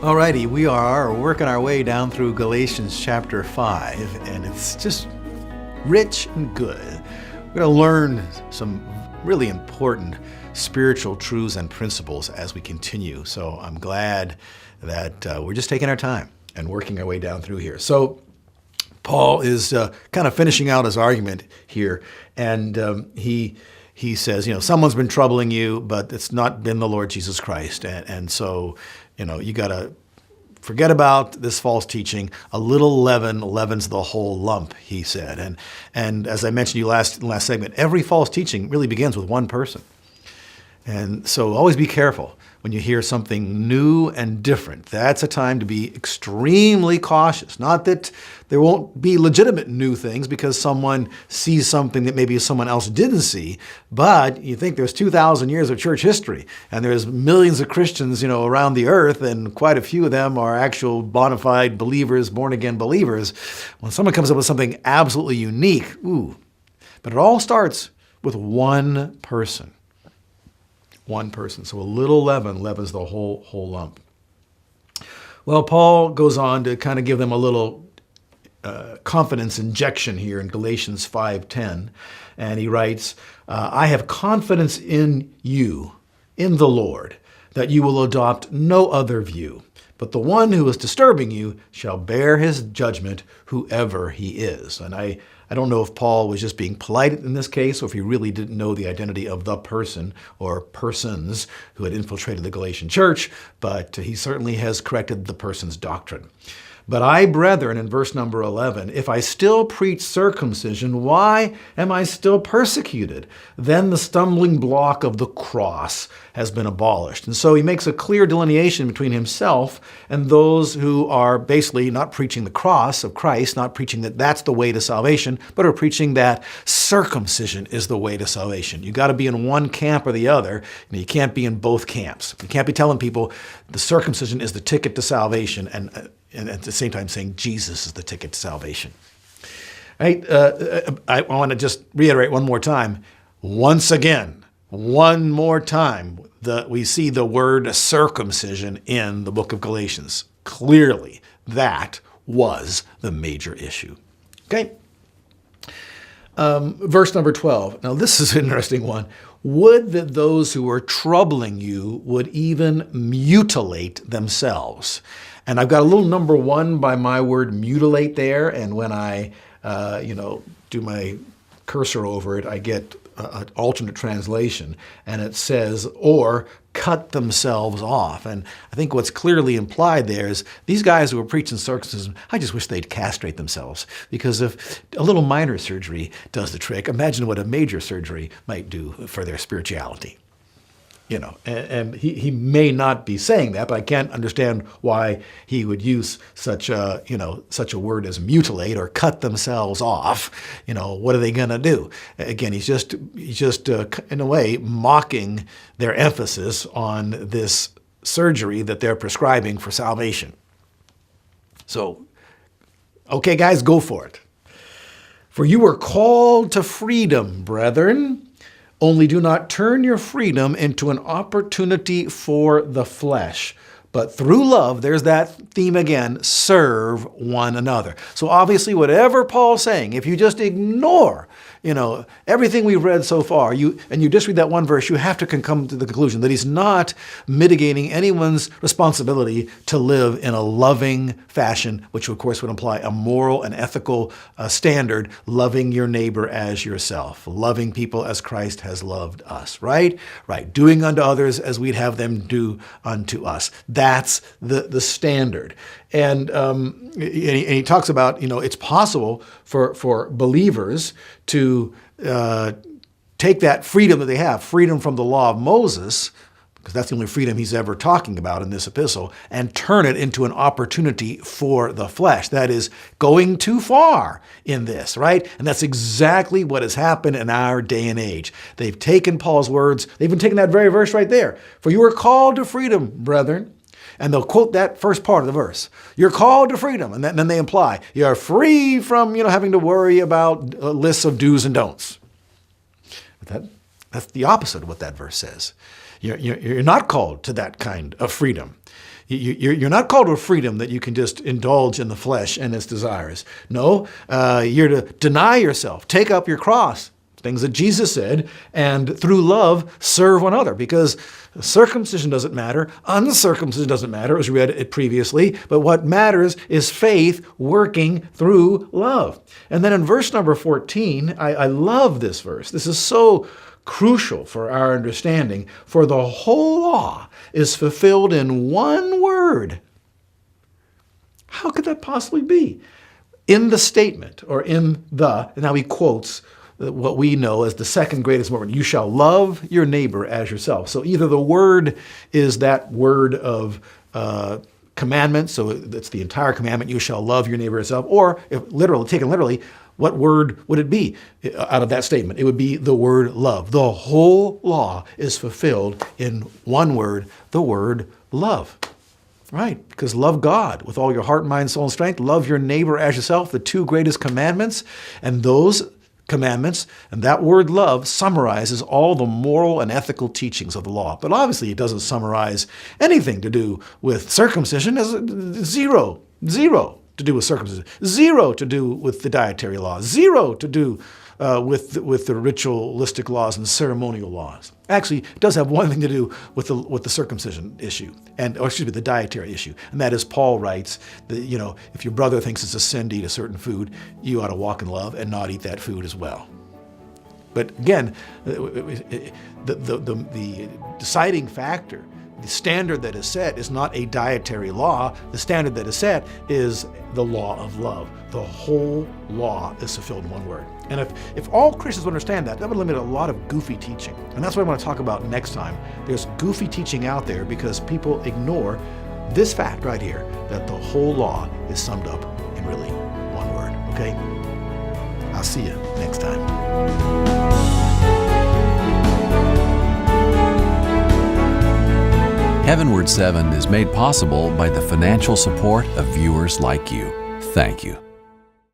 Alrighty, we are working our way down through Galatians chapter 5, and it's just rich and good. We're going to learn some really important spiritual truths and principles as we continue. So I'm glad that we're just taking our time and working our way down through here. So Paul is kind of finishing out his argument here, and he says, someone's been troubling you, but it's not been the Lord Jesus Christ. And so, you got to forget about this false teaching. A little leaven leavens the whole lump, he said. And as I mentioned to you last segment, every false teaching really begins with one person. And so always be careful when you hear something new and different. That's a time to be extremely cautious. Not that there won't be legitimate new things because someone sees something that maybe someone else didn't see, but you think there's 2,000 years of church history and there's millions of Christians, around the earth, and quite a few of them are actual bona fide believers, born-again believers. When someone comes up with something absolutely unique, but it all starts with one person. One person. So a little leaven leavens the whole lump. Well, Paul goes on to kind of give them a little confidence injection here in Galatians 5:10. And he writes, I have confidence in you, in the Lord, that you will adopt no other view, but the one who is disturbing you shall bear his judgment, whoever he is. And I don't know if Paul was just being polite in this case, or if he really didn't know the identity of the person or persons who had infiltrated the Galatian church, but he certainly has corrected the person's doctrine. But I, brethren, in verse number 11, if I still preach circumcision, why am I still persecuted? Then the stumbling block of the cross has been abolished. And so he makes a clear delineation between himself and those who are basically not preaching the cross of Christ, not preaching that that's the way to salvation, but are preaching that circumcision is the way to salvation. You got to be in one camp or the other, and you can't be in both camps. You can't be telling people the circumcision is the ticket to salvation and at the same time saying Jesus is the ticket to salvation. Right? I want to just reiterate one more time. Once again, one more time, we see the word circumcision in the book of Galatians. Clearly, that was the major issue. Okay? Verse number 12. Now, this is an interesting one. Would that those who are troubling you would even mutilate themselves. And I've got a little number 1 by my word mutilate there. And when I, do my cursor over it, I get an alternate translation. And it says, or cut themselves off. And I think what's clearly implied there is these guys who are preaching circumcision, I just wish they'd castrate themselves. Because if a little minor surgery does the trick, imagine what a major surgery might do for their spirituality. And he may not be saying that, but I can't understand why he would use such a word as mutilate or cut themselves off. What are they going to do? Again, he's just in a way mocking their emphasis on this surgery that they're prescribing for salvation. So, okay, guys, go for it. For you were called to freedom, brethren. Only do not turn your freedom into an opportunity for the flesh, but through love, there's that theme again, serve one another. So obviously, whatever Paul's saying, if you just ignore, everything we've read so far, you just read that one verse, you have to come to the conclusion that he's not mitigating anyone's responsibility to live in a loving fashion, which of course would imply a moral and ethical standard, loving your neighbor as yourself, loving people as Christ has loved us, right? Right. Doing unto others as we'd have them do unto us. That's the standard. And he talks about, it's possible for believers to take that freedom that they have, freedom from the law of Moses, because that's the only freedom he's ever talking about in this epistle, and turn it into an opportunity for the flesh. That is going too far in this, right? And that's exactly what has happened in our day and age. They've taken Paul's words, they've even taken that very verse right there. For you are called to freedom, brethren. And they'll quote that first part of the verse. You're called to freedom. And then they imply you're free from, having to worry about lists of do's and don'ts. But that's the opposite of what that verse says. You're not called to that kind of freedom. You're not called to a freedom that you can just indulge in the flesh and its desires. No, you're to deny yourself, take up your cross, things that Jesus said, and through love serve one another, because circumcision doesn't matter, uncircumcision doesn't matter, as we read it previously, but what matters is faith working through love. And then in verse number 14, I love this verse. This is so crucial for our understanding. For the whole law is fulfilled in one word. How could that possibly be? In the statement, or in the, and now he quotes what we know as the second greatest word, you shall love your neighbor as yourself. So either the word is that word of commandment, so it's the entire commandment, you shall love your neighbor as yourself, or if taken literally, what word would it be out of that statement? It would be the word love. The whole law is fulfilled in one word, the word love. Right, because love God with all your heart, mind, soul, and strength. Love your neighbor as yourself, the two greatest commandments. And those commandments, and that word love summarizes all the moral and ethical teachings of the law. But obviously it doesn't summarize anything to do with circumcision. As zero to do with circumcision, zero to do with the dietary laws, zero to do with the ritualistic laws and ceremonial laws. Actually, it does have one thing to do with the circumcision issue, the dietary issue, and that is Paul writes that, if your brother thinks it's a sin to eat a certain food, you ought to walk in love and not eat that food as well. But again, the deciding factor, the standard that is set is not a dietary law. The standard that is set is the law of love. The whole law is fulfilled in one word. And if all Christians understand that would eliminate a lot of goofy teaching. And that's what I want to talk about next time. There's goofy teaching out there because people ignore this fact right here, that the whole law is summed up in really one word. Okay? I'll see you next time. HeavenWord 7 is made possible by the financial support of viewers like you. Thank you.